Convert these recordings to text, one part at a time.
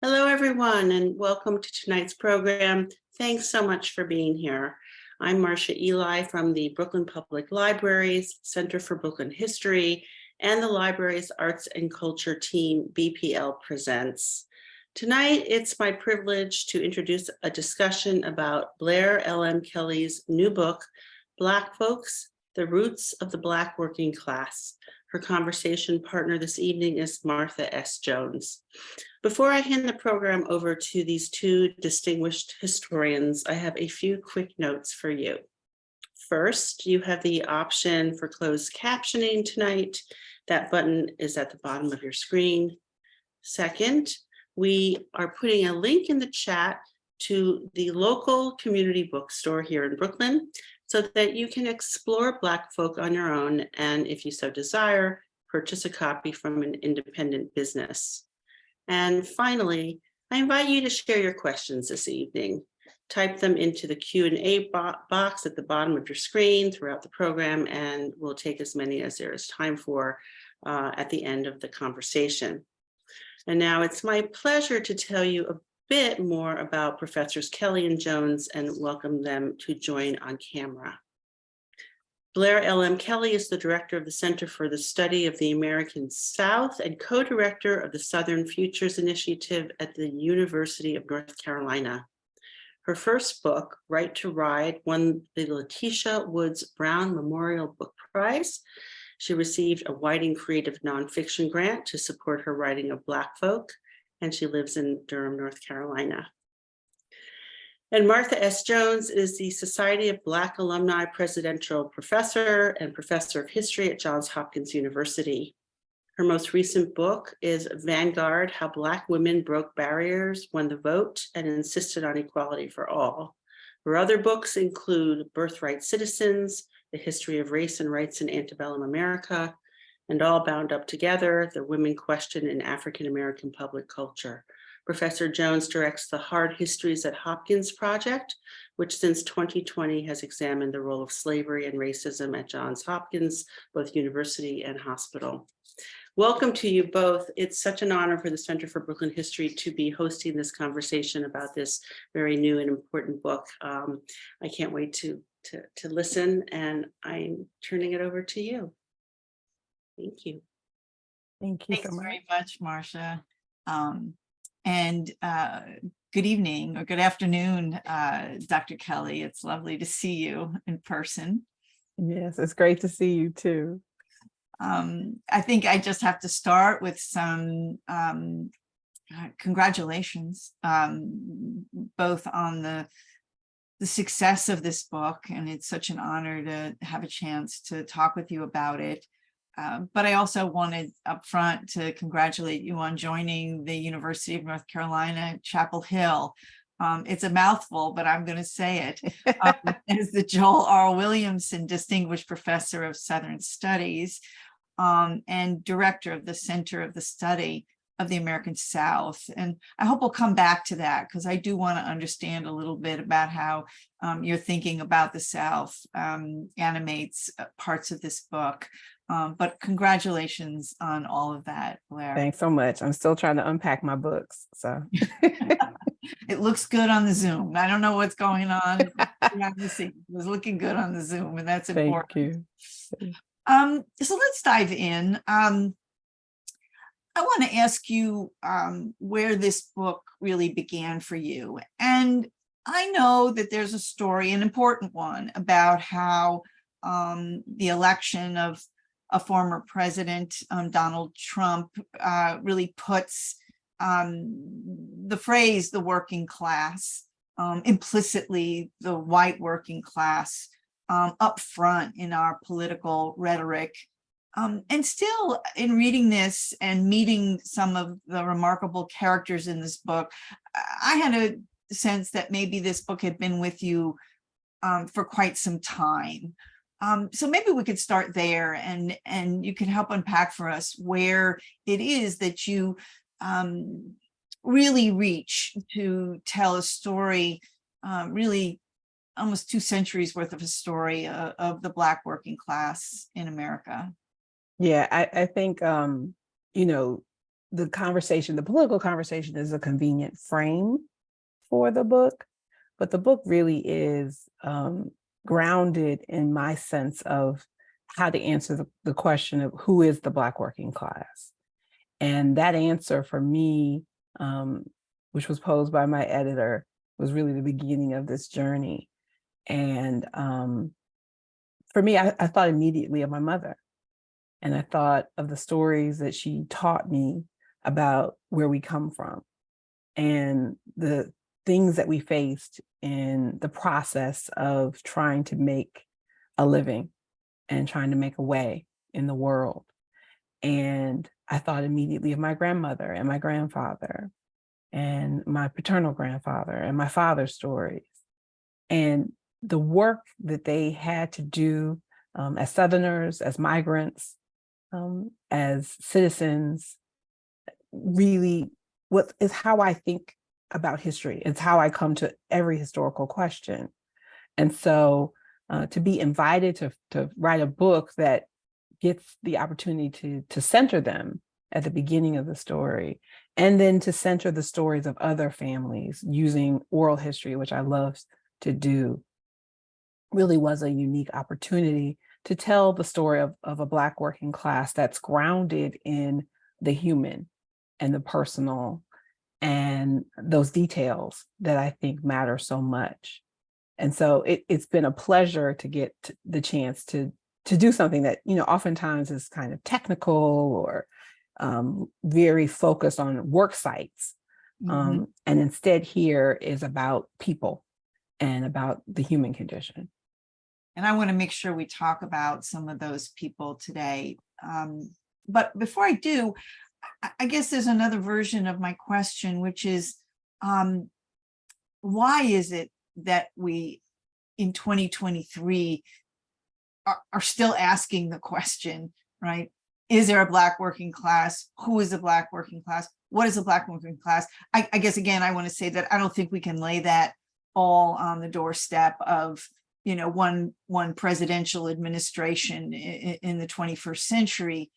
Hello, everyone, and welcome to tonight's program. Thanks so much for being here. I'm Marcia Eli from the Brooklyn Public Library's Center for Brooklyn History and the library's Arts and Culture team, BPL Presents. Tonight, it's my privilege to introduce a discussion about Blair LM Kelley's new book, Black Folks, The Roots of the Black Working Class. Her conversation partner this evening is Martha S. Jones. Before I hand the program over to these two distinguished historians, I have a few quick notes for you. First, you have the option for closed captioning tonight. That button is at the bottom of your screen. Second, we are putting a link in the chat to the local community bookstore here in Brooklyn so that you can explore Black folk on your own, and if you so desire, purchase a copy from an independent business. And finally, I invite you to share your questions this evening. Type them into the Q&A box at the bottom of your screen throughout the program, and we'll take as many as there is time for at the end of the conversation. And now it's my pleasure to tell you a bit more about Professors Kelley and Jones and welcome them to join on camera. Blair LM Kelley is the director of the Center for the Study of the American South and co-director of the Southern Futures Initiative at the University of North Carolina. Her first book, Right to Ride, won the Letitia Woods Brown Memorial Book Prize. She received a Whiting Creative Nonfiction Grant to support her writing of Black folk, and she lives in Durham, North Carolina. And Martha S. Jones is the Society of Black Alumni Presidential Professor and Professor of History at Johns Hopkins University. Her most recent book is Vanguard: How Black Women Broke Barriers, Won the Vote, and Insisted on Equality for All. Her other books include Birthright Citizens, The History of Race and Rights in Antebellum America, and All Bound Up Together, The Women Question in African American Public Culture. Professor Jones directs the Hard Histories at Hopkins project, which since 2020 has examined the role of slavery and racism at Johns Hopkins, both university and hospital. Welcome to you both. It's such an honor for the Center for Brooklyn History to be hosting this conversation about this very new and important book. I can't wait to listen, and I'm turning it over to you. Thank you. Thank you Thanks so much. very much, Marcia. And good evening or good afternoon, Dr. Kelley. It's lovely to see you in person. Yes, it's great to see you too. I think I just have to start with some congratulations, both on the success of this book, and it's such an honor to have a chance to talk with you about it. But I also wanted up front to congratulate you on joining the University of North Carolina, Chapel Hill. It's a mouthful, but I'm going to say it. As the Joel R. Williamson Distinguished Professor of Southern Studies and Director of the Center of the Study of the American South. And I hope we'll come back to that because I do want to understand a little bit about how your thinking about the South animates parts of this book. But congratulations on all of that, Blair. Thanks so much. I'm still trying to unpack my books, so. It looks good on the Zoom. I don't know what's going on. It was looking good on the Zoom, and that's important. Thank you. So let's dive in. I want to ask you where this book really began for you. And I know that there's a story, an important one, about how the election of a former president, Donald Trump, really puts the phrase the working class, implicitly the white working class, up front in our political rhetoric. And still, in reading this and meeting some of the remarkable characters in this book, I had a sense that maybe this book had been with you for quite some time. So maybe we could start there, and you can help unpack for us where it is that you really reach to tell a story, really almost 2 centuries worth of a story of the Black working class in America. Yeah, I think, the conversation, the political conversation, is a convenient frame for the book, but the book really is grounded in my sense of how to answer the question of who is the Black working class. And that answer for me, which was posed by my editor, was really the beginning of this journey. And for me, I thought immediately of my mother. And I thought of the stories that she taught me about where we come from and the things that we faced in the process of trying to make a living and trying to make a way in the world. And I thought immediately of my grandmother and my grandfather and my paternal grandfather and my father's stories and the work that they had to do as Southerners, as migrants, as citizens. Really, what is how I think about history. It's how I come to every historical question. And so to be invited to write a book that gets the opportunity to center them at the beginning of the story, and then to center the stories of other families using oral history, which I love to do, really was a unique opportunity to tell the story of a Black working class that's grounded in the human and the personal and those details that I think matter so much. And so it's been a pleasure to get the chance to do something that, oftentimes is kind of technical or very focused on work sites. And instead here is about people and about the human condition. And I want to make sure we talk about some of those people today. But before I do, I guess there's another version of my question, which is, why is it that we, in 2023, are still asking the question, right? Is there a Black working class? Who is the Black working class? What is a Black working class? I guess, again, I want to say that I don't think we can lay that all on the doorstep of one presidential administration in the 21st century.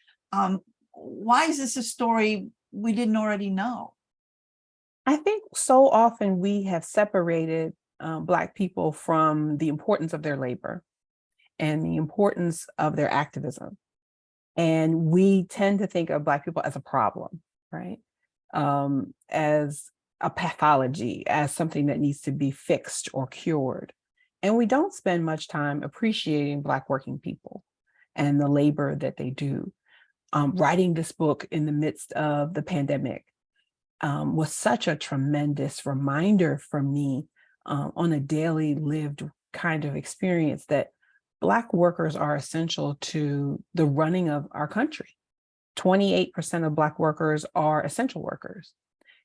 Why is this a story we didn't already know? I think so often we have separated Black people from the importance of their labor and the importance of their activism. And we tend to think of Black people as a problem, right? As a pathology, as something that needs to be fixed or cured. And we don't spend much time appreciating Black working people and the labor that they do. Writing this book in the midst of the pandemic was such a tremendous reminder for me on a daily lived kind of experience that Black workers are essential to the running of our country. 28% of Black workers are essential workers,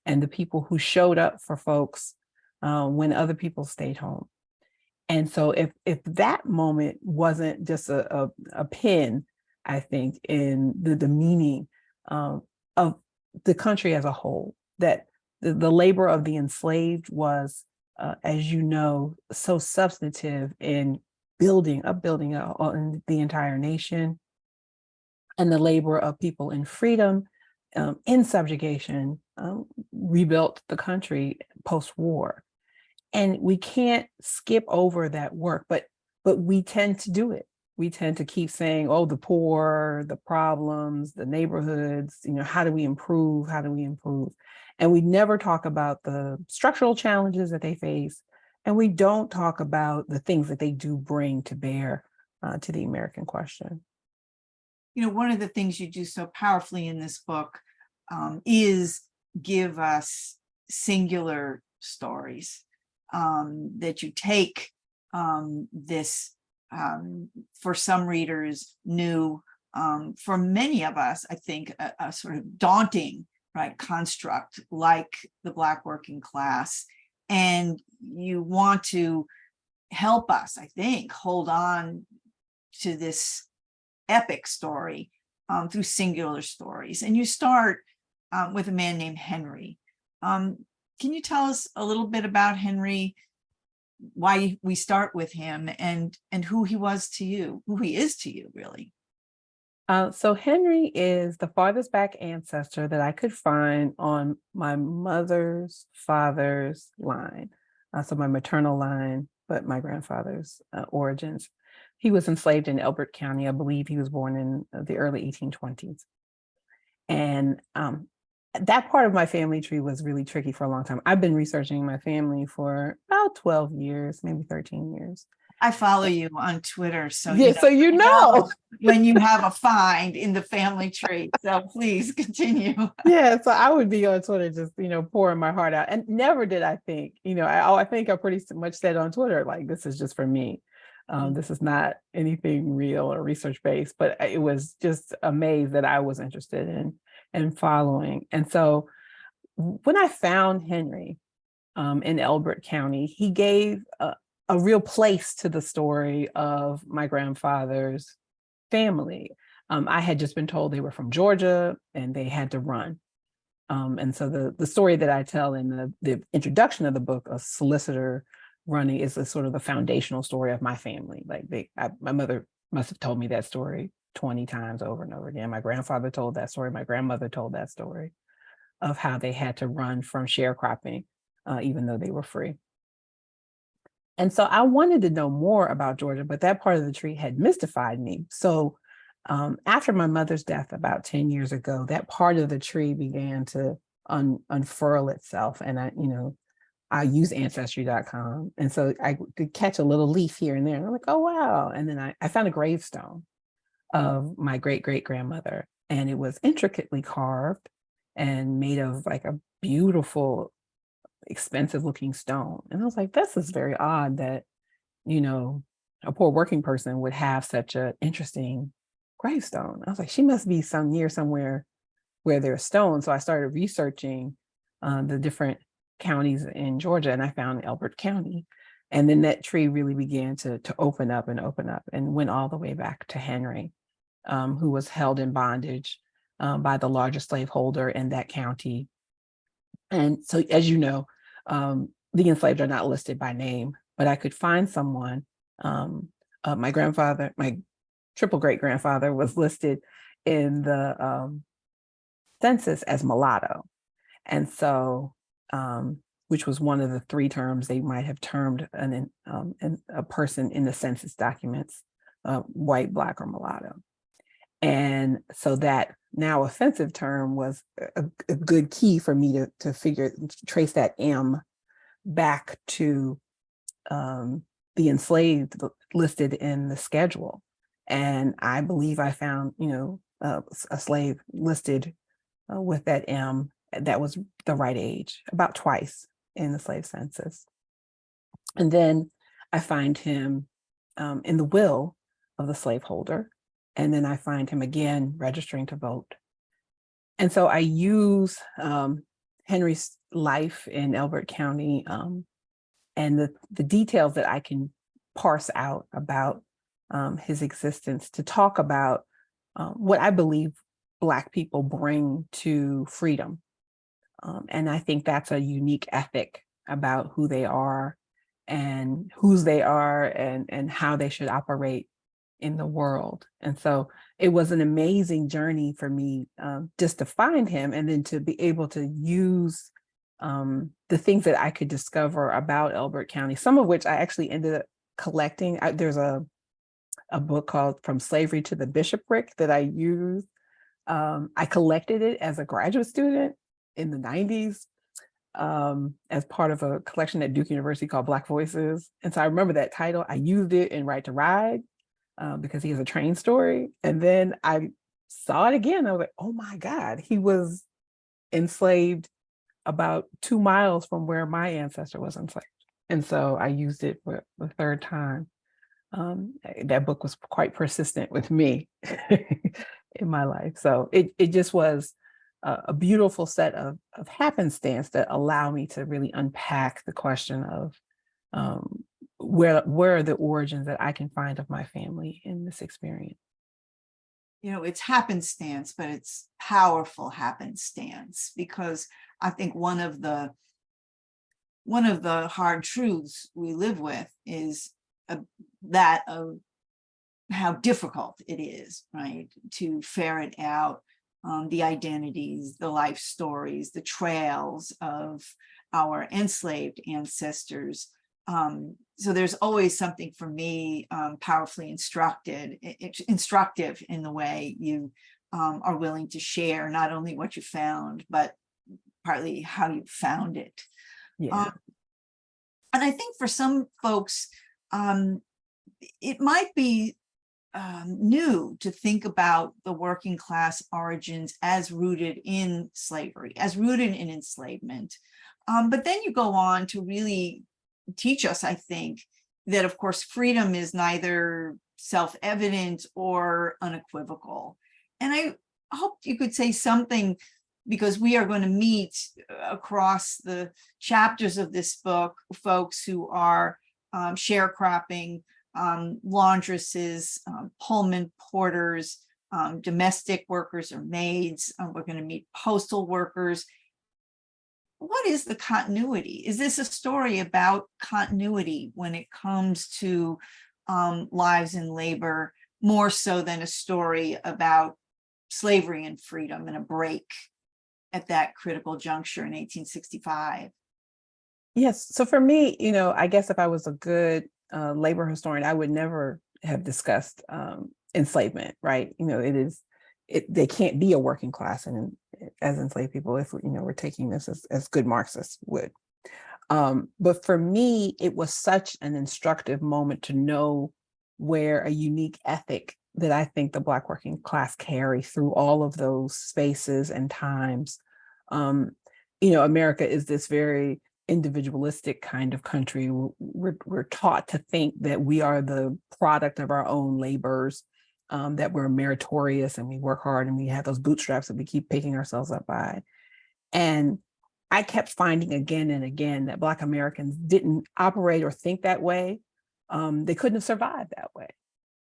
and the people who showed up for folks when other people stayed home. And so if that moment wasn't just a pin, I think, in the meaning of the country as a whole, that the labor of the enslaved was, as you know, so substantive in building the entire nation, and the labor of people in freedom, in subjugation, rebuilt the country post-war. And we can't skip over that work, but we tend to do it. We tend to keep saying, oh, the poor, the problems, the neighborhoods, how do we improve? How do we improve? And we never talk about the structural challenges that they face. And we don't talk about the things that they do bring to bear to the American question. One of the things you do so powerfully in this book is give us singular stories, that you take this, for some readers, new, for many of us, I think, a sort of daunting, right, construct like the Black working class. And you want to help us, I think, hold on to this epic story through singular stories. And you start with a man named Henry. Can you tell us a little bit about Henry, why we start with him, and who he was to you, who he is to you, really? So Henry is the farthest back ancestor that I could find on my mother's father's line. So my maternal line, but my grandfather's origins. He was enslaved in Elbert County. I believe he was born in the early 1820s. And that part of my family tree was really tricky for a long time. I've been researching my family for about 12 years, maybe 13 years. I follow you on Twitter, so Yeah, so you know. when you have a find in the family tree. So please continue. Yeah, so I would be on Twitter just, pouring my heart out. And never did I think, I think I pretty much said on Twitter, like, this is just for me. This is not anything real or research based, but it was just amazed that I was interested in following. And so when I found Henry in Elbert County, he gave a real place to the story of my grandfather's family. I had just been told they were from Georgia and they had to run. And so the story that I tell in the introduction of the book, a solicitor running, is a sort of the foundational story of my family. Like my mother must have told me that story 20 times over and over again. My grandfather told that story. My grandmother told that story of how they had to run from sharecropping, even though they were free. And so I wanted to know more about Georgia, but that part of the tree had mystified me. So after my mother's death about 10 years ago, that part of the tree began to unfurl itself. And I use ancestry.com. And so I could catch a little leaf here and there. And I'm like, oh, wow. And then I found a gravestone of my great-great-grandmother. And it was intricately carved and made of like a beautiful, expensive looking stone. And I was like, this is very odd that, a poor working person would have such an interesting gravestone. I was like, she must be somewhere where there's stones. So I started researching the different counties in Georgia, and I found Elbert County. And then that tree really began to open up and went all the way back to Henry, who was held in bondage by the largest slaveholder in that county. And so, as you know, the enslaved are not listed by name, but I could find someone. My grandfather, my triple great grandfather, was listed in the census as mulatto. And so, which was one of the three terms they might have termed a person in the census documents, white, Black, or mulatto. And so that now offensive term was a good key for me to trace that M back to the enslaved listed in the schedule. And I believe I found, a slave listed with that M that was the right age, about twice in the slave census. And then I find him in the will of the slaveholder. And then I find him again registering to vote. And so I use Henry's life in Elbert County and the details that I can parse out about his existence to talk about what I believe Black people bring to freedom. And I think that's a unique ethic about who they are and whose they are and how they should operate in the world. And so it was an amazing journey for me just to find him and then to be able to use the things that I could discover about Elbert County, some of which I actually ended up collecting. There's a book called From Slavery to the Bishopric that I used. I collected it as a graduate student in the 90s as part of a collection at Duke University called Black Voices. And so I remember that title. I used it in Right to Ride because he has a train story. And then I saw it again. I was like, oh my God, he was enslaved about 2 miles from where my ancestor was enslaved. And so I used it for the third time. That book was quite persistent with me in my life. So it just was a beautiful set of happenstance that allow me to really unpack the question of where are the origins that I can find of my family in this experience. It's happenstance, but it's powerful happenstance, because I think one of the hard truths we live with is that of how difficult it is, right, to ferret out the identities, the life stories, the trails of our enslaved ancestors. So there's always something for me powerfully instructive in the way you are willing to share not only what you found, but partly how you found it. Yeah. And I think for some folks, it might be new to think about the working class origins as rooted in slavery, as rooted in enslavement. But then you go on to really teach us, I think, that of course freedom is neither self-evident or unequivocal. And I hope you could say something, because we are going to meet across the chapters of this book folks who are sharecropping, laundresses, Pullman porters, domestic workers or maids. We're going to meet postal workers. What is the continuity? Is this a story about continuity when it comes to lives in labor, more so than a story about slavery and freedom and a break at that critical juncture in 1865? Yes. So for me, I guess if I was a good labor historian, I would never have discussed enslavement, right? They can't be a working class and as enslaved people if we're taking this as good Marxists would. But for me, it was such an instructive moment to know where a unique ethic that I think the Black working class carry through all of those spaces and times. America is this very individualistic kind of country. We're taught to think that we are the product of our own labors, that we're meritorious and we work hard and we have those bootstraps that we keep picking ourselves up by. And I kept finding again and again that Black Americans didn't operate or think that way. They couldn't have survived that way.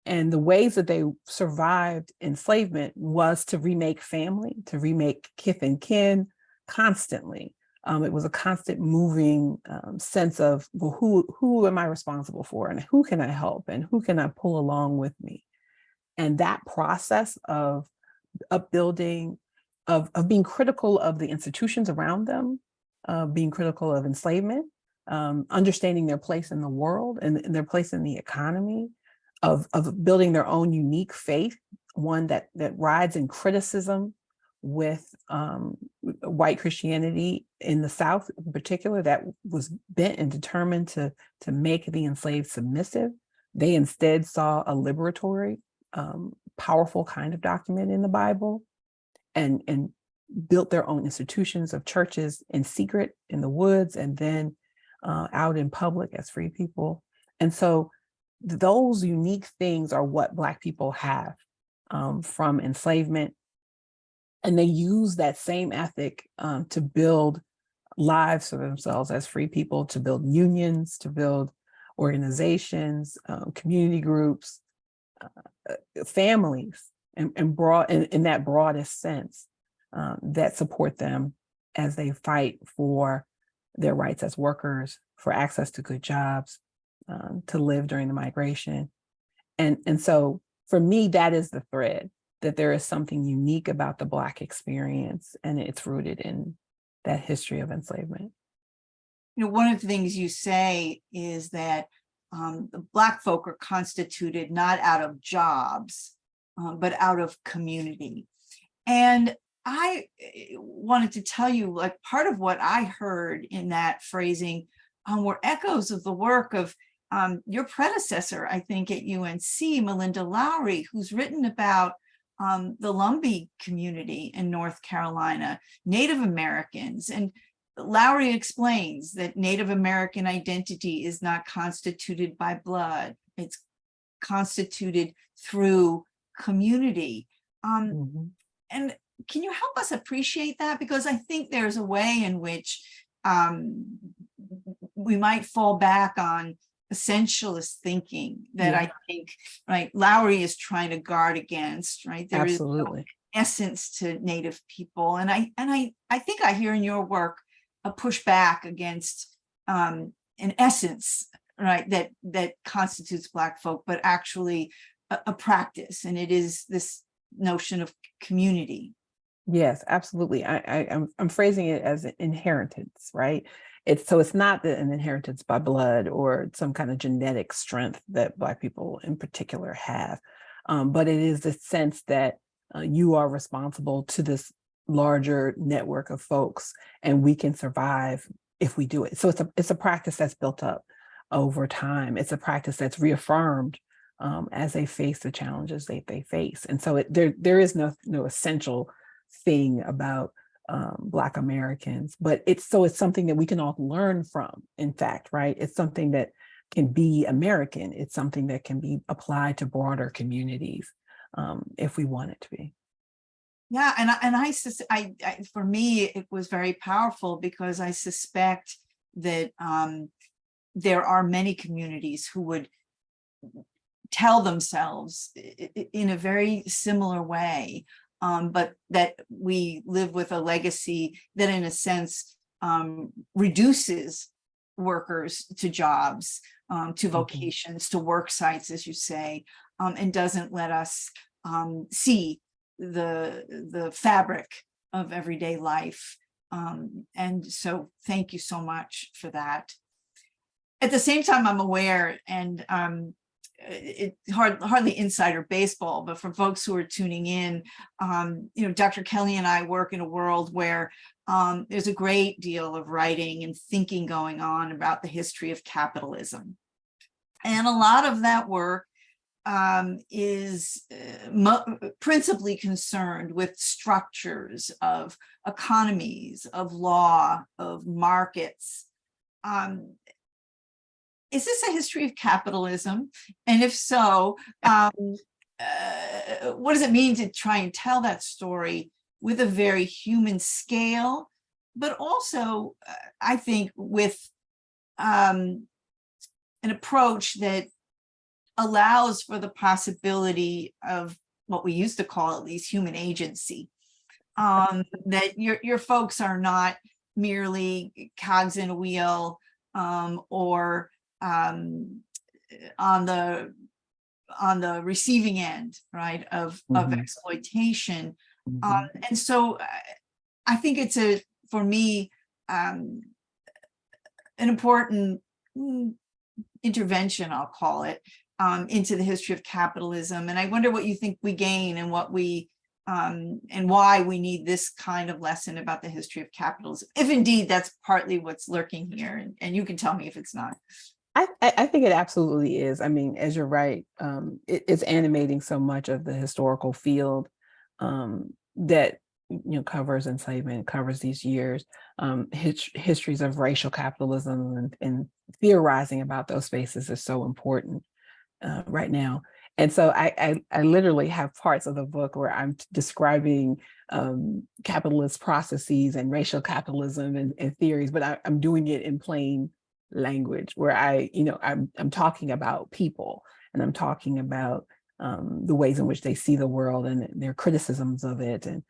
And the ways that they survived enslavement was to remake family, to remake kith and kin constantly. It was a constant moving sense of, well, who am I responsible for, and who can I help, and who can I pull along with me? And that process of upbuilding, of being critical of the institutions around them, being critical of enslavement, understanding their place in the world and their place in the economy, of building their own unique faith, one that rides in criticism with white Christianity in the South in particular, that was bent and determined to make the enslaved submissive. They instead saw a liberatory, powerful kind of document in the Bible, and built their own institutions of churches in secret in the woods, and then out in public as free people. And so those unique things are what Black people have from enslavement. And they use that same ethic to build lives for themselves as free people, to build unions, to build organizations, community groups, families, and broad in that broadest sense, that support them as they fight for their rights as workers, for access to good jobs, to live during the migration. And so for me, that is the thread, that there is something unique about the Black experience, and it's rooted in that history of enslavement. One of the things you say is that the Black folk are constituted not out of jobs, but out of community. And I wanted to tell you, like, part of what I heard in that phrasing were echoes of the work of your predecessor, I think, at UNC, Melinda Lowry, who's written about the Lumbee community in North Carolina, Native Americans. And Lowry explains that Native American identity is not constituted by blood. It's constituted through community. And can you help us appreciate that? Because I think there's a way in which we might fall back on essentialist thinking that I think, right, Lowry is trying to guard against, right? There Absolutely. is no essence to Native people. And I think I hear in your work a pushback against an essence, right, that constitutes Black folk, but actually a practice, and it is this notion of community. Yes, absolutely. I'm phrasing it as an inheritance, right? It's not an inheritance by blood or some kind of genetic strength that Black people in particular have, but it is the sense that you are responsible to this larger network of folks, and we can survive if we do it. So it's a practice that's built up over time. It's a practice that's reaffirmed as they face the challenges they face, and so there is no essential thing about Black Americans, but it's something that we can all learn from, in fact, right? It's something that can be American. It's something that can be applied to broader communities if we want it to be. Yeah, I for me, it was very powerful because I suspect that there are many communities who would tell themselves in a very similar way, but that we live with a legacy that in a sense reduces workers to jobs, to vocations, to work sites, as you say, and doesn't let us see the fabric of everyday life. And so thank you so much for that. At the same time, I'm aware, and it's hardly insider baseball, but for folks who are tuning in, Dr. Kelley and I work in a world where there's a great deal of writing and thinking going on about the history of capitalism. And a lot of that work is principally concerned with structures of economies, of law, of markets. Is this a history of capitalism? And if so, what does it mean to try and tell that story with a very human scale, but also, I think, with an approach that allows for the possibility of what we used to call at least human agency, that your folks are not merely cogs in a wheel, or on the receiving end, right, of exploitation. And so I think it's for me, an important intervention, I'll call it, into the history of capitalism. And I wonder what you think we gain, and what we and why we need this kind of lesson about the history of capitalism, if indeed that's partly what's lurking here. And you can tell me if it's not. I think it absolutely is. I mean, as you're right, it's animating so much of the historical field that covers enslavement, covers these years, histories of racial capitalism, and theorizing about those spaces is so important right now. And so I literally have parts of the book where I'm describing capitalist processes and racial capitalism and theories, but I'm doing it in plain language, where I'm talking about people, and I'm talking about the ways in which they see the world and their criticisms of it, and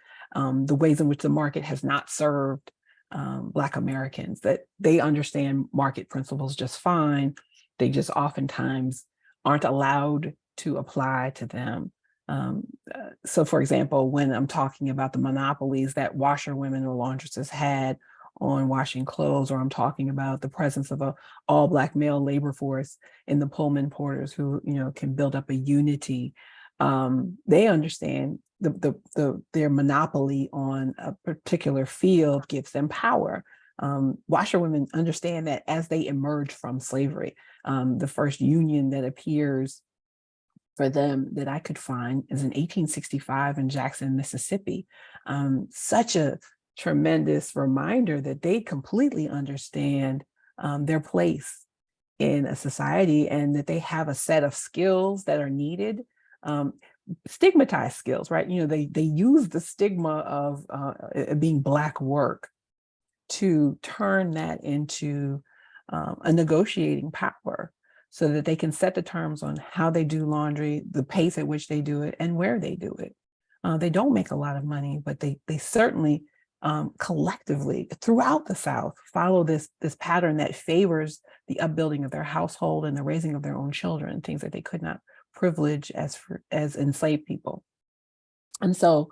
the ways in which the market has not served Black Americans, that they understand market principles just fine. They just oftentimes aren't allowed to apply to them. So for example, when I'm talking about the monopolies that washerwomen or laundresses had on washing clothes, or I'm talking about the presence of a all Black male labor force in the Pullman porters who can build up a unity, they understand their monopoly on a particular field gives them power. Washerwomen understand that as they emerge from slavery. The first union that appears for them that I could find is in 1865 in Jackson, Mississippi. Such a tremendous reminder that they completely understand their place in a society, and that they have a set of skills that are needed, stigmatized skills, right? They use the stigma of being Black work to turn that into a negotiating power, so that they can set the terms on how they do laundry, the pace at which they do it, and where they do it. They don't make a lot of money, but they certainly collectively throughout the South follow this pattern that favors the upbuilding of their household and the raising of their own children, things that they could not privilege as enslaved people. And so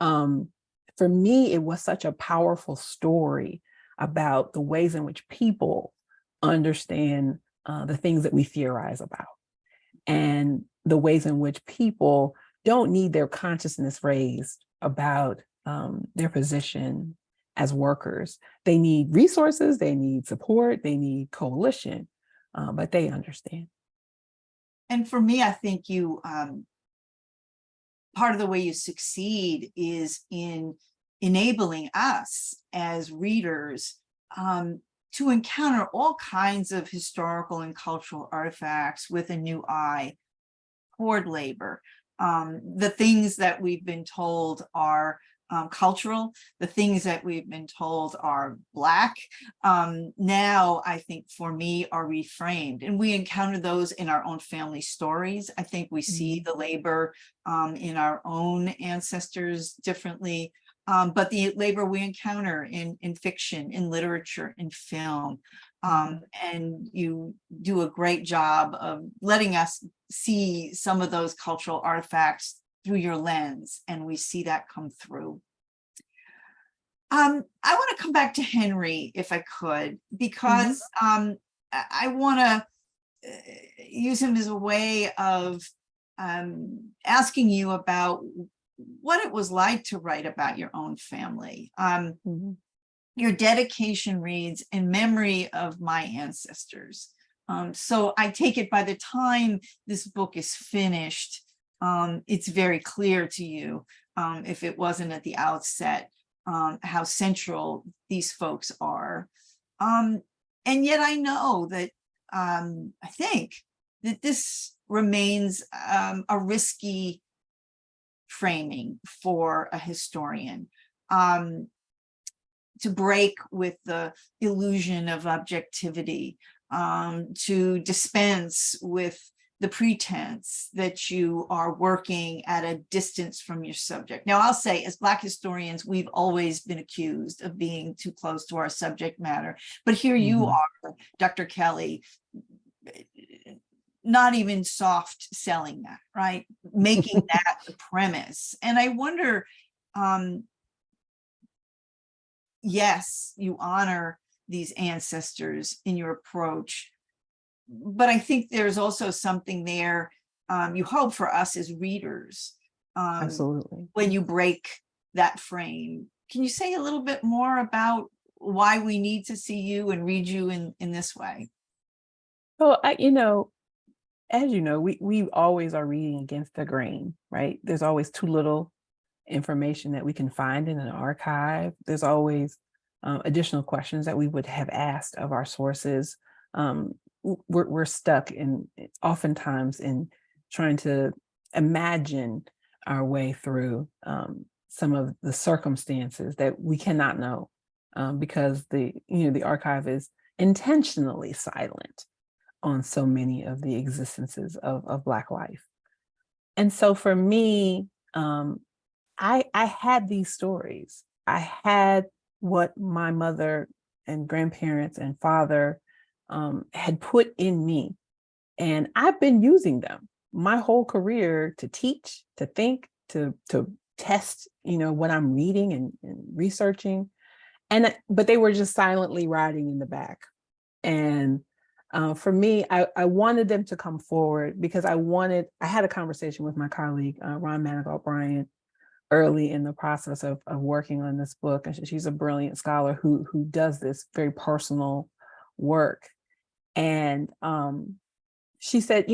for me, it was such a powerful story about the ways in which people understand the things that we theorize about, and the ways in which people don't need their consciousness raised about their position as workers. They need resources, they need support, they need coalition, but they understand. And for me, I think you, part of the way you succeed is in enabling us as readers to encounter all kinds of historical and cultural artifacts with a new eye toward labor. The things that we've been told are cultural, the things that we've been told are Black, now I think for me are reframed, and we encounter those in our own family stories. I think we see the labor in our own ancestors differently, but the labor we encounter in fiction, in literature, in film. And you do a great job of letting us see some of those cultural artifacts through your lens, and we see that come through. I want to come back to Henry, if I could, because I want to use him as a way of asking you about what it was like to write about your own family. Your dedication reads, "In memory of my ancestors." So I take it by the time this book is finished, it's very clear to you, if it wasn't at the outset, how central these folks are. And yet I know that I think that this remains a risky framing for a historian. To break with the illusion of objectivity, to dispense with the pretense that you are working at a distance from your subject. Now, I'll say, as Black historians, we've always been accused of being too close to our subject matter. But here you are, Dr. Kelley, not even soft selling that, right? Making that the premise. And I wonder, yes, you honor these ancestors in your approach, but I think there's also something there, you hope, for us as readers, Absolutely. when you break that frame. Can you say a little bit more about why we need to see you and read you in this way? Well, as you know, we always are reading against the grain, right? There's always too little information that we can find in an archive. There's always additional questions that we would have asked of our sources. We're stuck oftentimes in trying to imagine our way through some of the circumstances that we cannot know, because the archive is intentionally silent on so many of the existences of Black life. And so for me, I had these stories. I had what my mother and grandparents and father had put in me. And I've been using them my whole career to teach, to think, to test, what I'm reading and researching. But they were just silently riding in the back. And for me, I wanted them to come forward because I had a conversation with my colleague, Ron Manigault-Bryant, early in the process of working on this book. And she's a brilliant scholar who does this very personal work. And she said,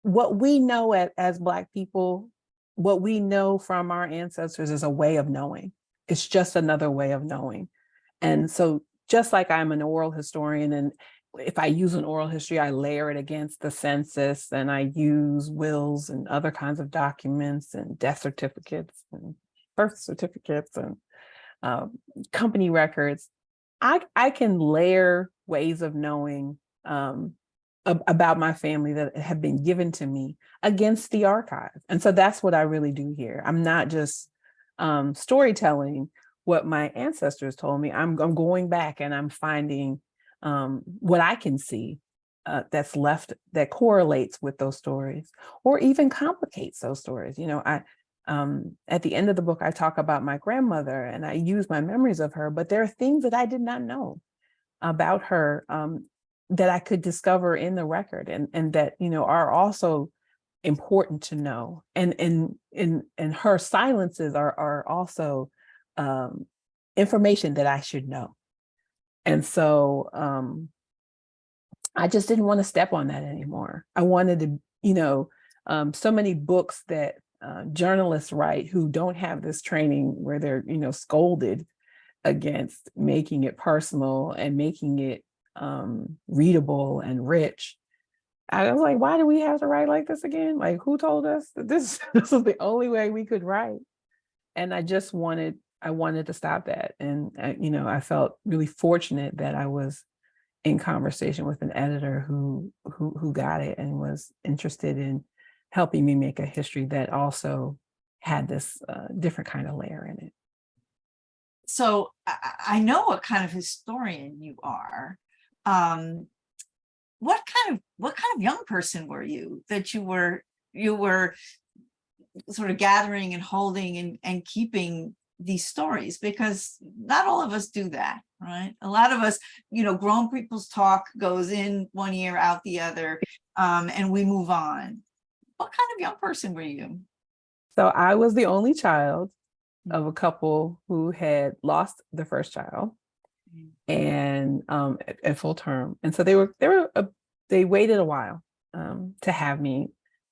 what we know as Black people, what we know from our ancestors is a way of knowing. It's just another way of knowing. And so just like I'm an oral historian, and if I use an oral history, I layer it against the census, and I use wills and other kinds of documents and death certificates and birth certificates and company records. I can layer ways of knowing about my family that have been given to me against the archive. And so that's what I really do here. I'm not just storytelling what my ancestors told me. I'm going back and I'm finding what I can see that's left that correlates with those stories, or even complicates those stories. At the end of the book, I talk about my grandmother and I use my memories of her, but there are things that I did not know about her that I could discover in the record, and that, are also important to know. And her silences are also information that I should know. And so I just didn't want to step on that anymore. I wanted to, so many books that journalists write who don't have this training, where they're, scolded against making it personal and making it readable and rich. I was like, why do we have to write like this again? Like, who told us that this is the only way we could write? And I wanted to stop that. And I felt really fortunate that I was in conversation with an editor who got it and was interested in helping me make a history that also had this different kind of layer in it. So I know what kind of historian you are. What kind of young person were you that you were sort of gathering and holding and keeping these stories? Because not all of us do that, right? A lot of us, grown people's talk goes in one ear, out the other, and we move on. What kind of young person were you? So I was the only child of a couple who had lost their first child, and at full term. And so they waited a while to have me.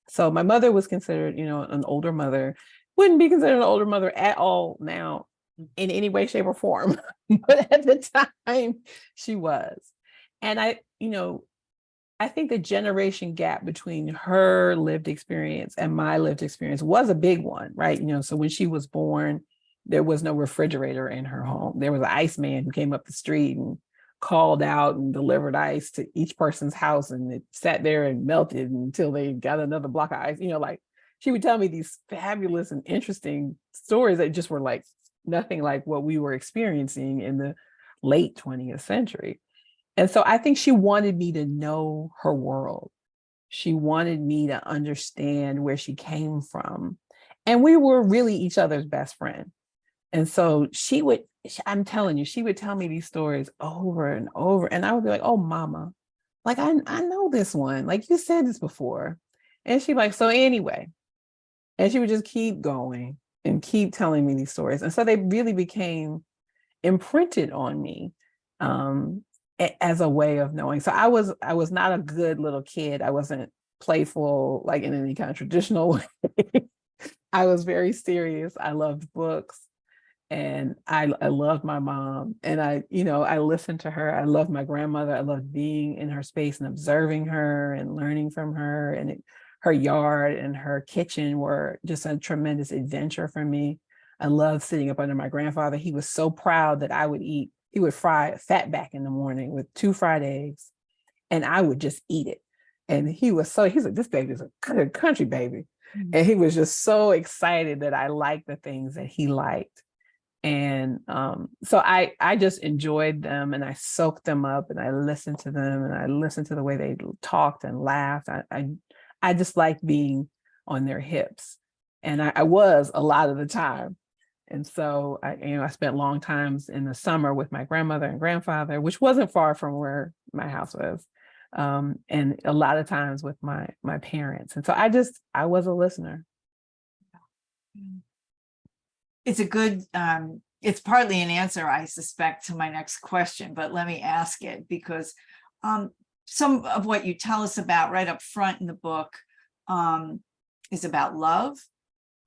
So my mother was considered, an older mother. Wouldn't be considered an older mother at all now in any way, shape, or form. But at the time she was. And I think the generation gap between her lived experience and my lived experience was a big one, right? So when she was born, there was no refrigerator in her home. There was an iceman who came up the street and called out and delivered ice to each person's house, and it sat there and melted until they got another block of ice. Like, she would tell me these fabulous and interesting stories that just were like nothing like what we were experiencing in the late 20th century. And so I think she wanted me to know her world. She wanted me to understand where she came from. And we were really each other's best friend. And so I'm telling you, she would tell me these stories over and over. And I would be like, oh, mama, like, I know this one. Like, you said this before. And she'd be like, so anyway. And she would just keep going and keep telling me these stories. And so they really became imprinted on me as a way of knowing. So I was not a good little kid. I wasn't playful, like, in any kind of traditional way. I was very serious. I loved books. And I loved my mom, and I listened to her. I loved my grandmother. I loved being in her space and observing her and learning from her. And her yard and her kitchen were just a tremendous adventure for me. I loved sitting up under my grandfather. He was so proud that I would eat. He would fry fatback in the morning with 2 fried eggs, and I would just eat it. And he's like, this baby's a good country baby. Mm-hmm. And he was just so excited that I liked the things that he liked. And so I just enjoyed them, and I soaked them up, and I listened to them, and I listened to the way they talked and laughed. I just liked being on their hips, and I was a lot of the time. And so I spent long times in the summer with my grandmother and grandfather, which wasn't far from where my house was, and a lot of times with my parents. And so I was a listener. It's a good, it's partly an answer, I suspect, to my next question, but let me ask it, because some of what you tell us about right up front in the book is about love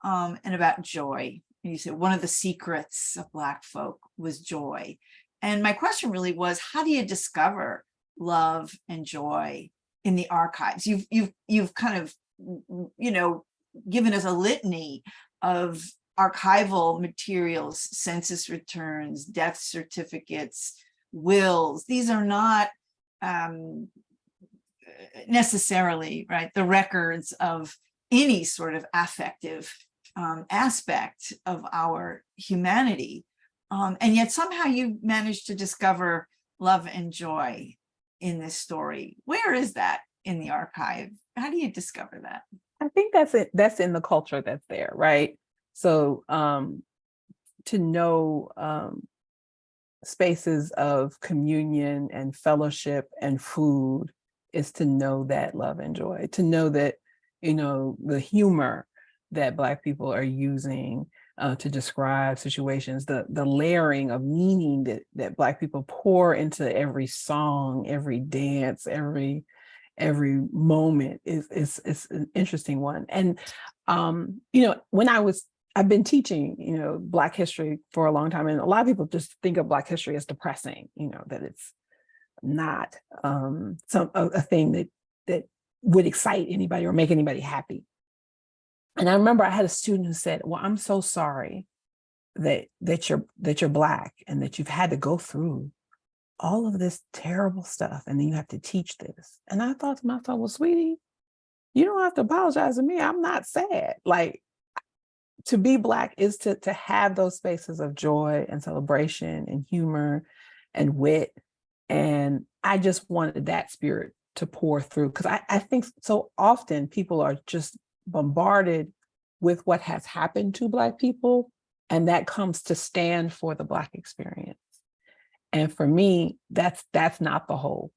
and about joy. And you said one of the secrets of Black folk was joy. And my question really was, how do you discover love and joy in the archives? You've kind of, given us a litany of archival materials, census returns, death certificates, wills. These are not necessarily, right, the records of any sort of affective aspect of our humanity. And yet somehow you managed to discover love and joy in this story. Where is that in the archive? How do you discover that? I think that's it. That's in the culture that's there, right? So to know spaces of communion and fellowship and food is to know that love and joy, to know that, the humor that Black people are using to describe situations, the layering of meaning that Black people pour into every song, every dance, every moment is an interesting one. And when I've been teaching, Black history for a long time, and a lot of people just think of Black history as depressing, that it's not a thing that would excite anybody or make anybody happy. And I remember I had a student who said, "Well, I'm so sorry that you're Black and that you've had to go through all of this terrible stuff, and then you have to teach this." And I thought to myself, "Well, sweetie, you don't have to apologize to me. I'm not sad." Like, to be Black is to have those spaces of joy and celebration and humor and wit. And I just wanted that spirit to pour through, because I think so often people are just bombarded with what has happened to Black people, and that comes to stand for the Black experience. And for me, that's not the whole.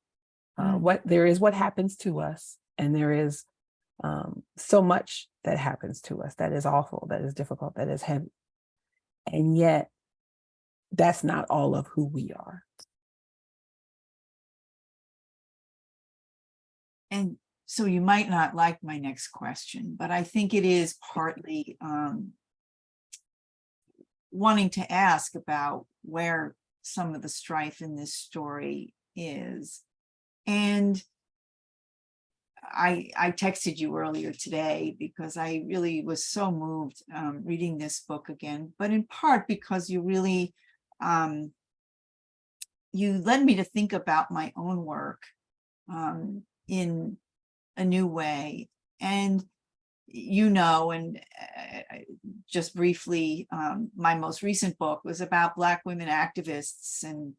What happens to us, and there is so much that happens to us that is awful, that is difficult, that is heavy. And yet, that's not all of who we are. And so you might not like my next question, but I think it is partly wanting to ask about where some of the strife in this story is. And I texted you earlier today because I really was so moved reading this book again, but in part because you really, you led me to think about my own work in a new way. And and just briefly, my most recent book was about Black women activists and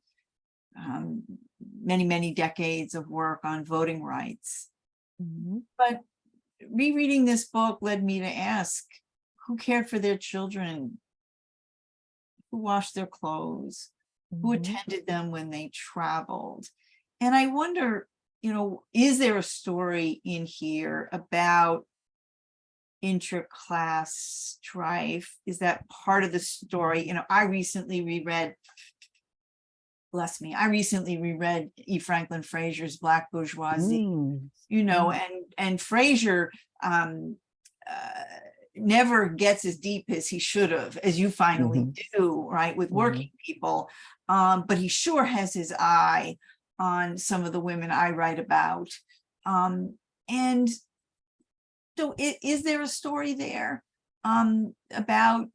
many, many decades of work on voting rights. Mm-hmm. But rereading this book led me to ask, who cared for their children? Who washed their clothes? Who attended them when they traveled? And I wonder, is there a story in here about intra-class strife? Is that part of the story? I recently reread E. Franklin Fraser's Black Bourgeoisie, and Fraser never gets as deep as he should have, as you finally do, right, with working people. But he sure has his eye on some of the women I write about. And so is there a story there about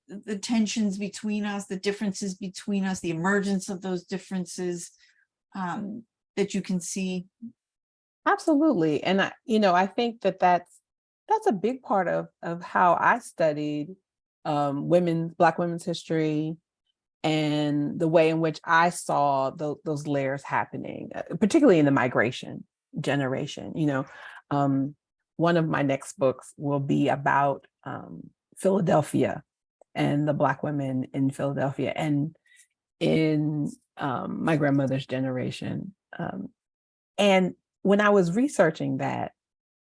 the tensions between us, the differences between us, the emergence of those differences that you can see? Absolutely. And I think that's a big part of how I studied Black women's history, and the way in which I saw those layers happening, particularly in the migration generation. One of my next books will be about Philadelphia and the Black women in Philadelphia and in my grandmother's generation. And when I was researching that,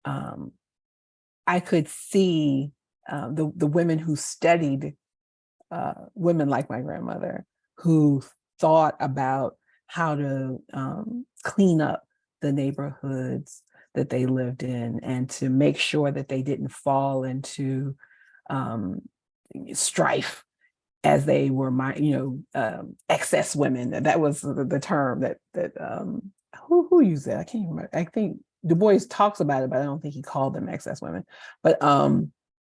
I could see the women who studied women like my grandmother, who thought about how to clean up the neighborhoods that they lived in, and to make sure that they didn't fall into strife as they were excess women. That was the term that who used that? I can't remember. I think Du Bois talks about it, but I don't think he called them excess women. But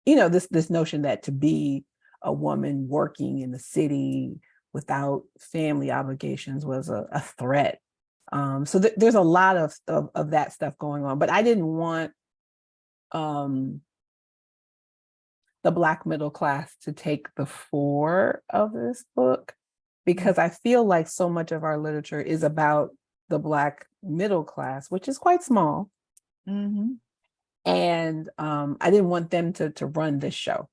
this notion that to be a woman working in the city without family obligations was a threat. So there's a lot of that stuff going on, but I didn't want the Black middle class to take the fore of this book, because I feel like so much of our literature is about the Black middle class, which is quite small. Mhm. And I didn't want them to run this show.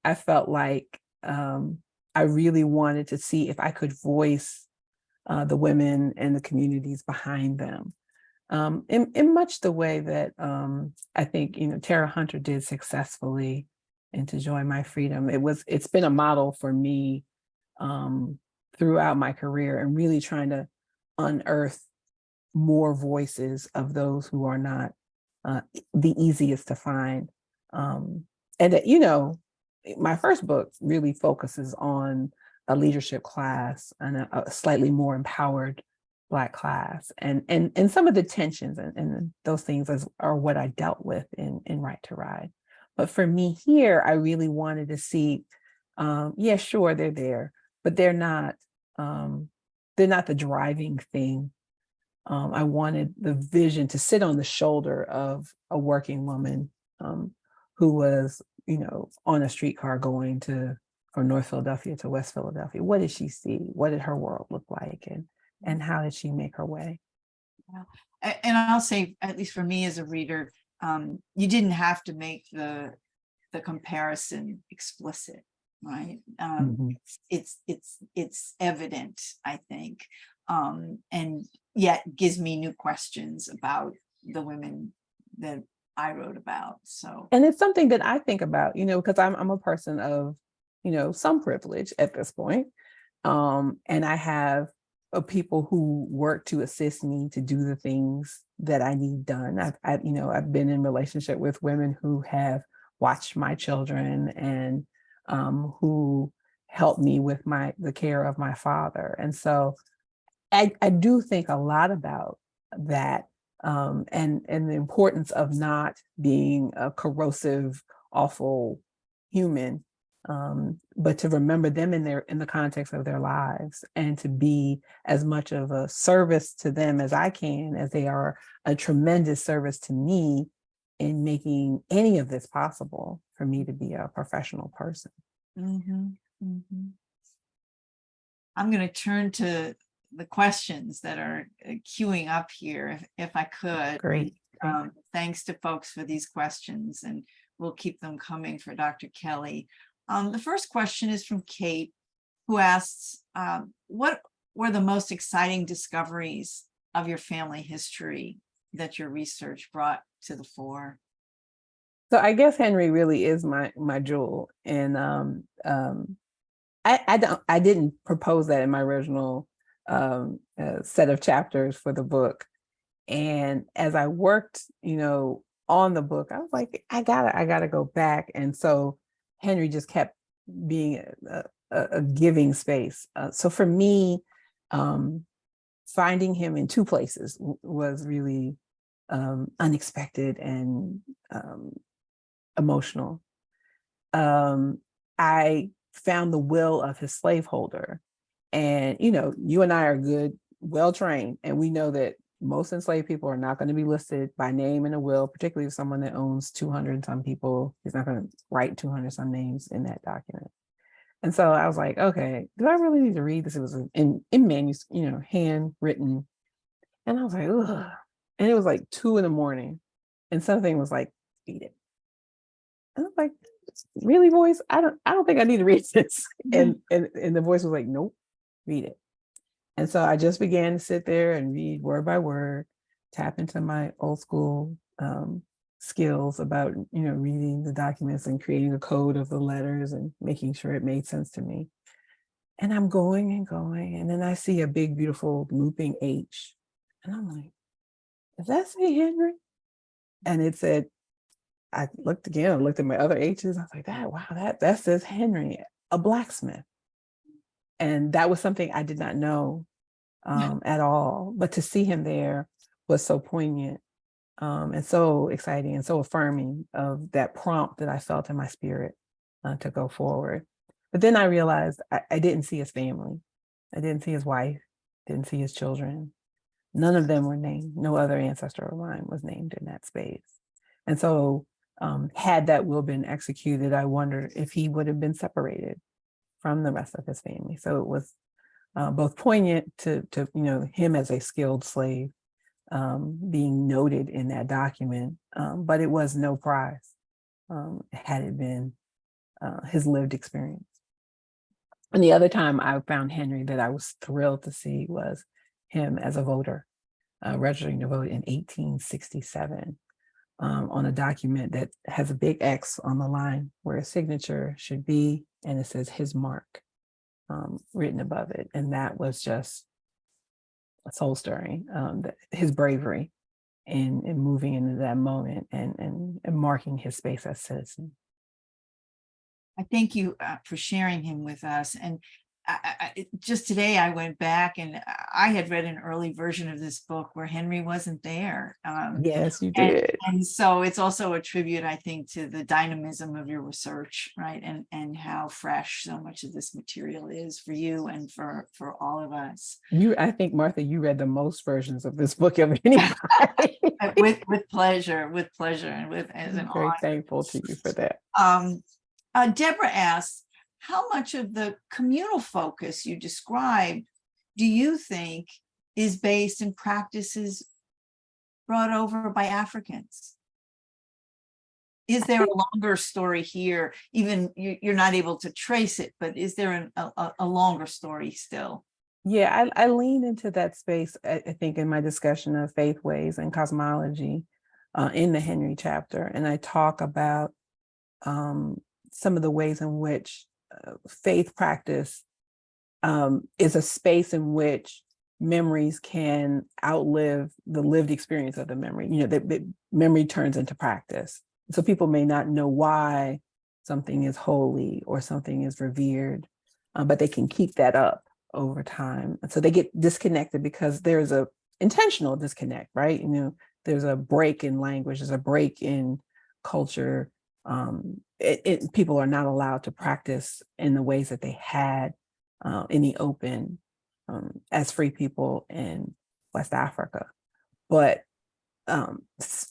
I felt like I really wanted to see if I could voice the women and the communities behind them. In much the way that I think, Tara Hunter did successfully in To Joy My Freedom. It's been a model for me throughout my career, and really trying to unearth more voices of those who are not the easiest to find. And that, my first book really focuses on a leadership class and a slightly more empowered Black class, and some of the tensions and those things are what I dealt with in Right to Ride. But for me here, I really wanted to see, yeah, sure, they're there, but they're not the driving thing. I wanted the vision to sit on the shoulder of a working woman who was, on a streetcar going from North Philadelphia to West Philadelphia. What did she see? What did her world look like? And how did she make her way? Yeah. And I'll say, at least for me as a reader, you didn't have to make the comparison explicit, right? Mhm. It's evident, I think, and yet gives me new questions about the women that I wrote about. So, And it's something that I think about, because I'm a person of, some privilege at this point. And I have people who work to assist me to do the things that I need done. I've been in relationship with women who have watched my children, and who helped me with the care of my father. And so I do think a lot about that, and the importance of not being a corrosive, awful human, but to remember them in the context of their lives, and to be as much of a service to them as I can, as they are a tremendous service to me in making any of this possible for me to be a professional person. mhm, mhm. I'm going to turn to the questions that are queuing up here, if I could. Great. Thanks to folks for these questions, and we'll keep them coming for Dr. Kelley. The first question is from Kate, who asks, what were the most exciting discoveries of your family history that your research brought to the fore? So I guess Henry really is my jewel, and I didn't propose that in my original set of chapters for the book. And as I worked, on the book, I was like, I gotta go back. And so Henry just kept being a giving space. So for me, finding him in two places was really unexpected and emotional. I found the will of his slaveholder. And, you and I are good, well trained, and we know that most enslaved people are not going to be listed by name in a will, particularly if someone that owns 200 some people. He's not going to write 200 some names in that document. And so I was like, okay, do I really need to read this? It was in manuscript, handwritten. And I was like, ugh. And it was like 2 a.m. and something was like, read it. And I was like, really, voice? I don't think I need to read this. And the voice was like, nope, read it. And so I just began to sit there and read word by word, tap into my old school skills about, reading the documents and creating a code of the letters and making sure it made sense to me. And I'm going and going. And then I see a big, beautiful looping H. And I'm like, does that say Henry? And it said, I looked again, I looked at my other H's. I was like, that says Henry, a blacksmith. And that was something I did not know at all. But to see him there was so poignant and so exciting and so affirming of that prompt that I felt in my spirit to go forward. But then I realized I didn't see his family. I didn't see his wife, didn't see his children. None of them were named. No other ancestor of mine was named in that space. And so had that will been executed, I wondered if he would have been separated from the rest of his family. So it was both poignant to him as a skilled slave being noted in that document, but it was no prize had it been his lived experience. And the other time I found Henry that I was thrilled to see was him as a voter, registering to vote in 1867 on a document that has a big X on the line where a signature should be, and it says his mark written above it. And that was just soul stirring, his bravery in moving into that moment and marking his space as citizen. I thank you for sharing him with us. And just today I went back and I had read an early version of this book where Henry wasn't there. Yes, you did. And so it's also a tribute, I think, to the dynamism of your research, right? And how fresh so much of this material is for you and for all of us. I think, Martha, you read the most versions of this book of anybody. with pleasure, and as an I'm very honor. thankful to you for that. Deborah asks, how much of the communal focus you described do you think is based in practices brought over by Africans? Is there a longer story here? Even you're not able to trace it, but is there a longer story still? Yeah, I lean into that space, I think, in my discussion of faith ways and cosmology in the Henry chapter. And I talk about some of the ways in which faith practice is a space in which memories can outlive the lived experience of the memory. That memory turns into practice. So people may not know why something is holy or something is revered, but they can keep that up over time. And so they get disconnected because there's a intentional disconnect, right? There's a break in language, there's a break in culture. People are not allowed to practice in the ways that they had in the open as free people in West Africa. But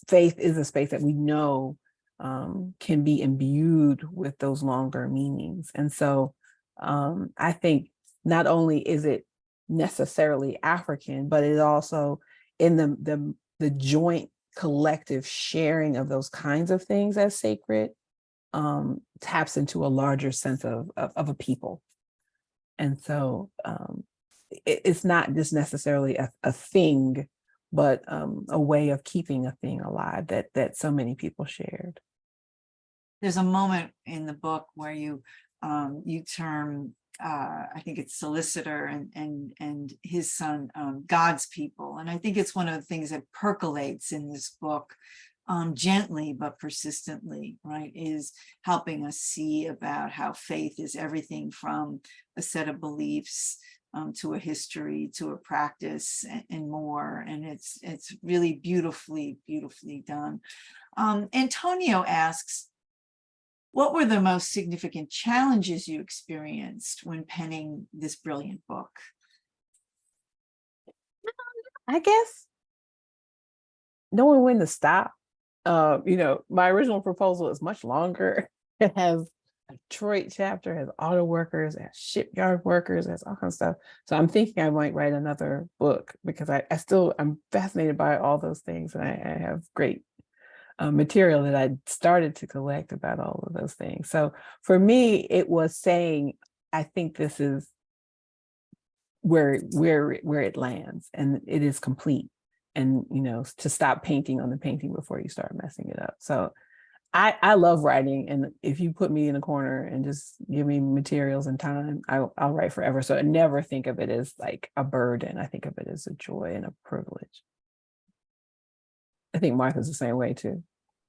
faith is a space that we know can be imbued with those longer meanings. And so I think not only is it necessarily African, but it also in the joint collective sharing of those kinds of things as sacred taps into a larger sense of a people. And so it's not just necessarily a thing, but a way of keeping a thing alive that so many people shared. There's a moment in the book where you term I think it's solicitor and his son God's people, and I think it's one of the things that percolates in this book gently but persistently, right, is helping us see about how faith is everything from a set of beliefs to a history, to a practice, and more. And it's really beautifully done. Antonio asks, what were the most significant challenges you experienced when penning this brilliant book? I guess knowing when to stop. My original proposal is much longer. It has a Detroit chapter, has auto workers, has shipyard workers, has all kinds of stuff. So I'm thinking I might write another book because I'm fascinated by all those things, and I have great material that I started to collect about all of those things. So for me, it was saying, I think this is where it lands, and it is complete. And to stop painting on the painting before you start messing it up. So I love writing, and if you put me in a corner and just give me materials and time, I'll write forever. So I never think of it as like a burden. I think of it as a joy and a privilege. I think Martha's the same way too.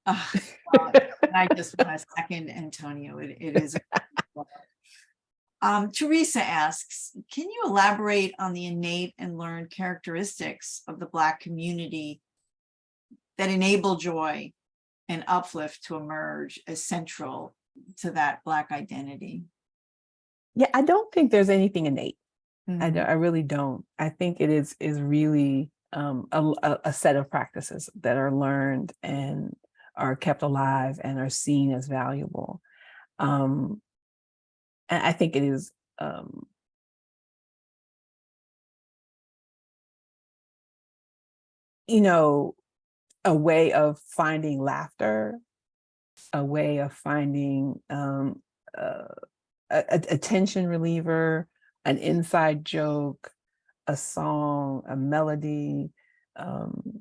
I just want to second Antonio. It is. Teresa asks, can you elaborate on the innate and learned characteristics of the Black community that enable joy and uplift to emerge as central to that Black identity? Yeah, I don't think there's anything innate. Mm-hmm. I really don't. I think it is really a set of practices that are learned and are kept alive and are seen as valuable. And I think it is you know, a way of finding laughter, a way of finding a tension reliever, an inside joke, a song, a melody,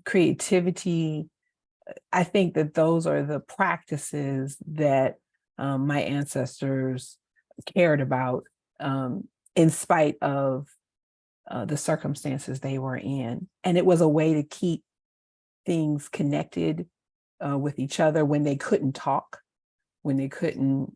creativity. I think that those are the practices that my ancestors cared about, in spite of the circumstances they were in. And it was a way to keep things connected with each other when they couldn't talk, when they couldn't,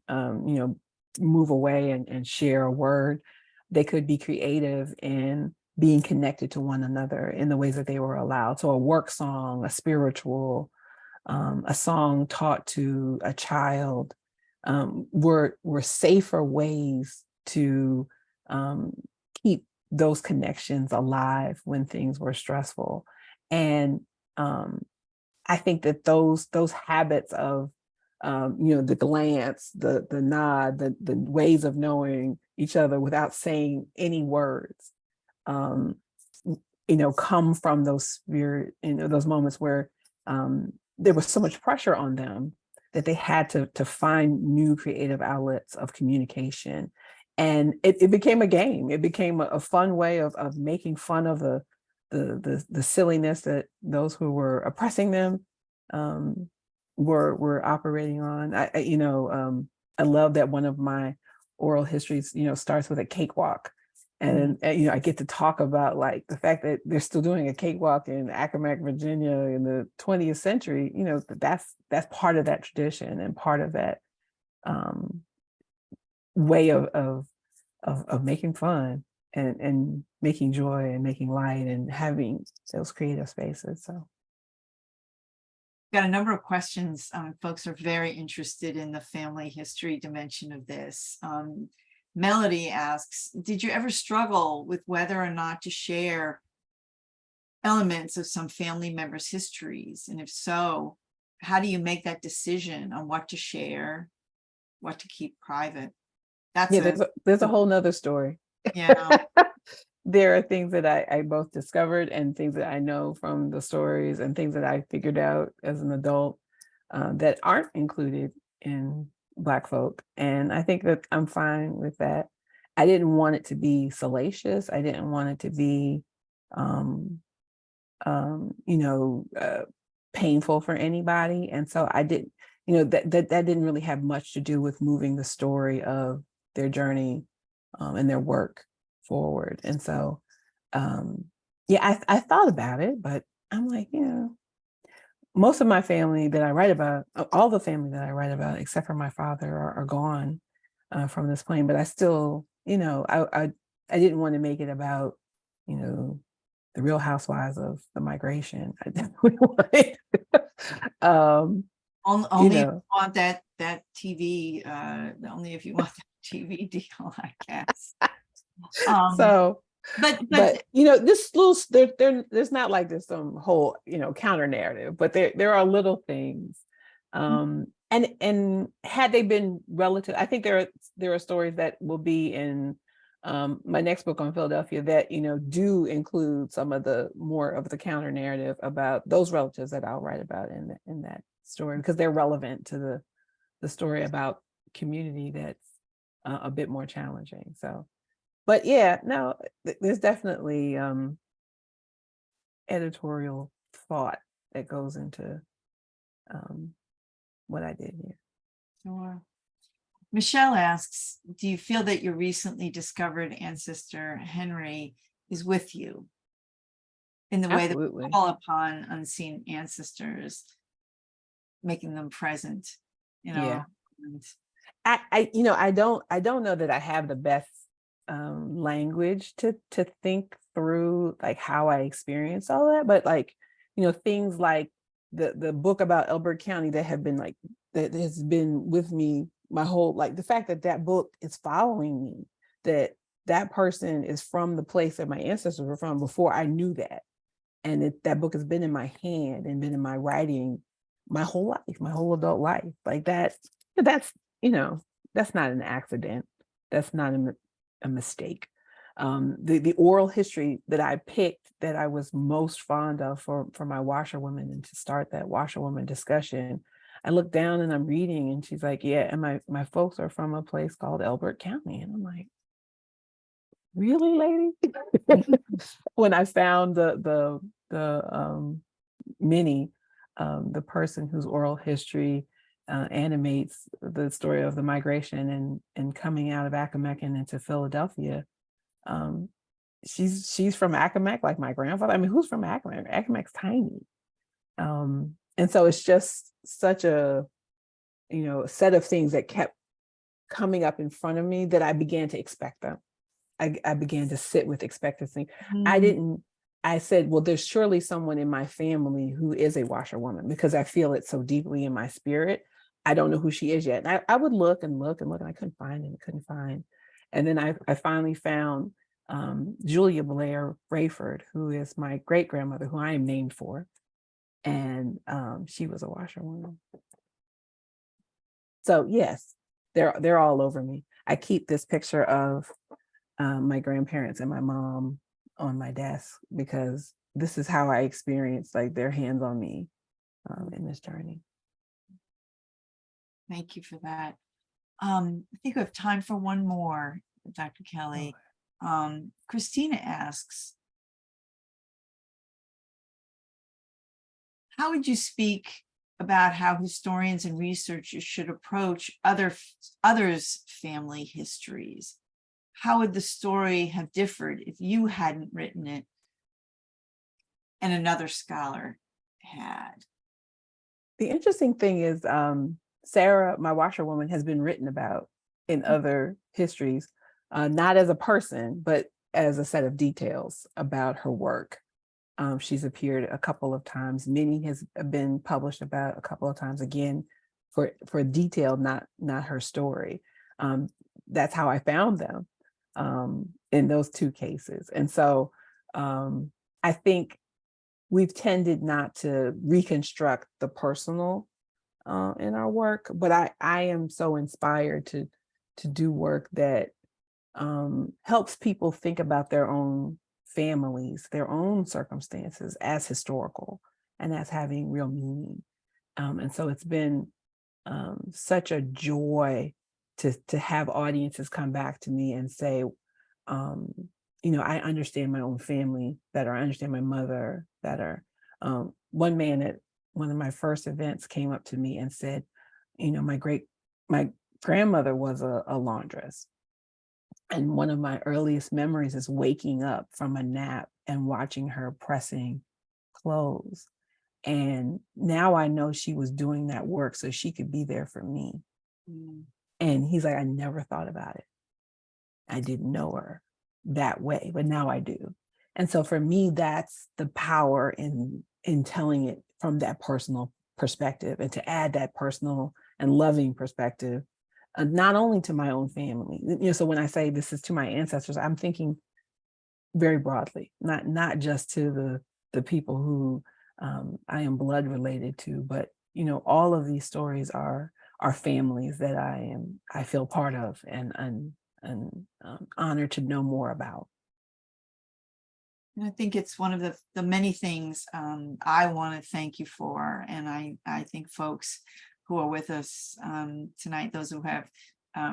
move away and share a word. They could be creative in being connected to one another in the ways that they were allowed. So a work song, a spiritual, a song taught to a child, were safer ways to keep those connections alive when things were stressful. And I think that those habits of the glance, the nod, the ways of knowing each other without saying any words, come from those spirit, those moments where there was so much pressure on them that they had to find new creative outlets of communication. And it became a game. It became a fun way of making fun of the silliness that those who were oppressing them were operating on. I love that one of my oral histories, starts with a cakewalk. And, I get to talk about like the fact that they're still doing a cakewalk in Accomack, Virginia in the 20th century, that's part of that tradition and part of that way of making fun and making joy and making light and having those creative spaces. So. Got a number of questions. Folks are very interested in the family history dimension of this. Melody asks, did you ever struggle with whether or not to share elements of some family members' histories? And if so, how do you make that decision on what to share, what to keep private? There's a whole nother story. Yeah. There are things that I both discovered and things that I know from the stories and things that I figured out as an adult that aren't included in Black folk. And I think that I'm fine with that. I didn't want it to be salacious. I didn't want it to be, painful for anybody. And so I didn't, that didn't really have much to do with moving the story of their journey and their work forward. And so, I thought about it, but I'm like, most of my family that I write about, all the family that I write about, except for my father, are gone from this plane. But I still, I didn't want to make it about, the Real Housewives of the Migration. I definitely wanted, only if you want that TV, only if you want that TV deal, I guess. So, but this little there's not like this some whole counter narrative, but there are little things, and had they been relative, I think there are stories that will be in my next book on Philadelphia that do include some of the more of the counter narrative about those relatives that I'll write about in that story, because they're relevant to the story about community that's a bit more challenging. So. But there's definitely editorial thought that goes into what I did here. Sure. Michelle asks, do you feel that your recently discovered ancestor, Henry, is with you in the way that we call upon unseen ancestors, making them present? I don't know that I have the best language to think through like how I experienced all that, but like things like the book about Elbert County that has been with me my whole, like the fact that book is following me, that person is from the place that my ancestors were from before I knew that, and that book has been in my hand and been in my writing my whole life, my whole adult life. Like that's not an accident. That's not a mistake. The oral history that I picked that I was most fond of for my washerwoman and to start that washerwoman discussion, I look down and I'm reading and she's like, yeah, and my folks are from a place called Elbert County. And I'm like, really, lady? When I found the Minnie, the person whose oral history animates the story of the migration and coming out of Accomack and into Philadelphia, she's from Accomack, like my grandfather. I mean, who's from Accomack? Accomack's tiny. And so it's just such a, set of things that kept coming up in front of me that I began to expect them. I began to sit with expectancy. I said, well, there's surely someone in my family who is a washerwoman because I feel it so deeply in my spirit. I don't know who she is yet. And I would look and look and look, and I couldn't find it, couldn't find. And then I finally found Julia Blair Rayford, who is my great grandmother, who I am named for. And she was a washerwoman. So yes, they're all over me. I keep this picture of my grandparents and my mom on my desk because this is how I experienced like their hands on me in this journey. Thank you for that. I think we have time for one more, Dr. Kelley. Christina asks, how would you speak about how historians and researchers should approach others' family histories? How would the story have differed if you hadn't written it and another scholar had? The interesting thing is Sarah, my washerwoman, has been written about in other histories, not as a person, but as a set of details about her work. She's appeared a couple of times. Minnie has been published about a couple of times, again, for detail, not her story. That's how I found them in those two cases. And so I think we've tended not to reconstruct the personal in our work, but I am so inspired to do work that helps people think about their own families, their own circumstances as historical and as having real meaning. And so it's been such a joy to have audiences come back to me and say, I understand my own family better. I understand my mother better. One man at one of my first events came up to me and said, my grandmother was a laundress. And one of my earliest memories is waking up from a nap and watching her pressing clothes. And now I know she was doing that work so she could be there for me. Mm. And he's like, I never thought about it. I didn't know her that way, but now I do. And so for me, that's the power in telling it from that personal perspective, and to add that personal and loving perspective, not only to my own family. So when I say this is to my ancestors, I'm thinking very broadly, not just to the people who I am blood related to, but all of these stories are families that I feel part of and honored to know more about. And I think it's one of the many things I want to thank you for. And I think folks who are with us tonight, those who have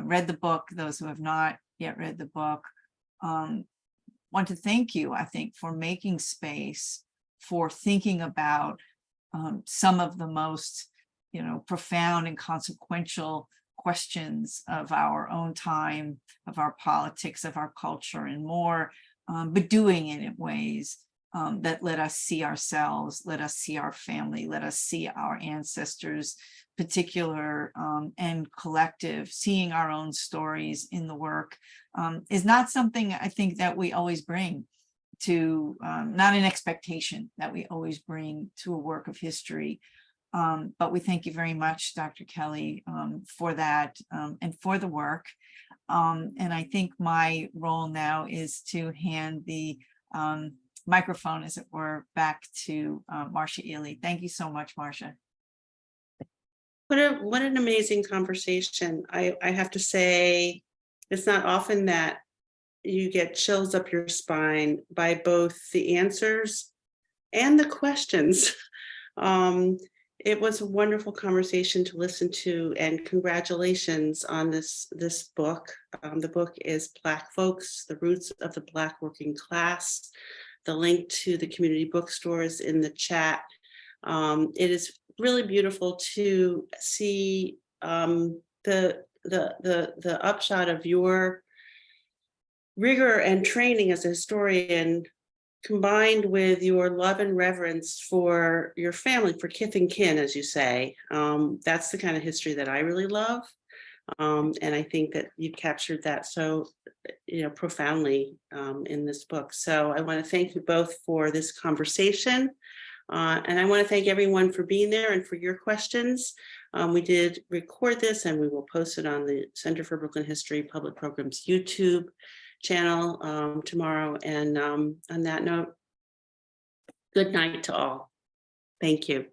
read the book, those who have not yet read the book, want to thank you, I think, for making space for thinking about some of the most, profound and consequential questions of our own time, of our politics, of our culture, and more, but doing it in ways that let us see ourselves, let us see our family, let us see our ancestors, particular and collective. Seeing our own stories in the work is not something I think that we always bring to, not an expectation that we always bring to a work of history. But we thank you very much, Dr. Kelley, for that and for the work. And I think my role now is to hand the microphone, as it were, back to Marcia Ely. Thank you so much, Marcia. What an amazing conversation. I have to say, it's not often that you get chills up your spine by both the answers and the questions. It was a wonderful conversation to listen to, and congratulations on this book. The book is Black Folks, The Roots of the Black Working Class. The link to the community bookstore is in the chat. It is really beautiful to see the upshot of your rigor and training as a historian, combined with your love and reverence for your family, for kith and kin, as you say. That's the kind of history that I really love. And I think that you've captured that so, profoundly in this book. So I want to thank you both for this conversation. And I want to thank everyone for being there and for your questions. We did record this and we will post it on the Center for Brooklyn History Public Programs YouTube channel tomorrow. And on that note, good night to all. Thank you.